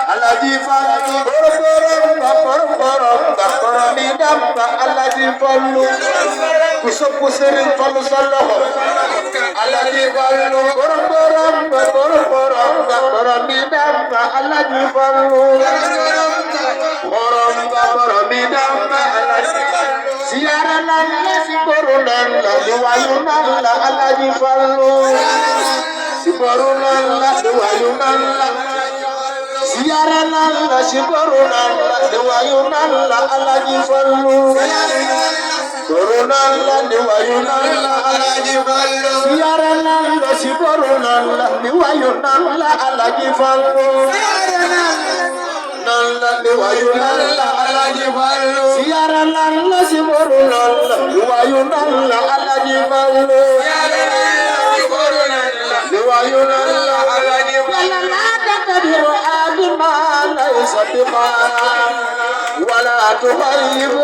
Alaji Fallu, Alaji Fallu, kusopu Serigne Fallu sallahu, Alaji Fallu, Alaji Fallu, Siara nalla siboru nalla liwayu nalla Alaji Fallu, siboru nalla liwayu nalla. Siara nalla siboru nalla liwayu nalla Alaji Fallu, siboru nalla liwayu nalla Alaji Fallu. Siara nalla siboru nalla liwayu nalla Alaji Fallu. Nalla liwayu nalla Alaji Fallu. Siara nalla siboru nalla liwayu nalla Alaji Fallu. Liwayu nalla Alaji Fallu. La taqdiru adma laysa biqan wala tuhayyib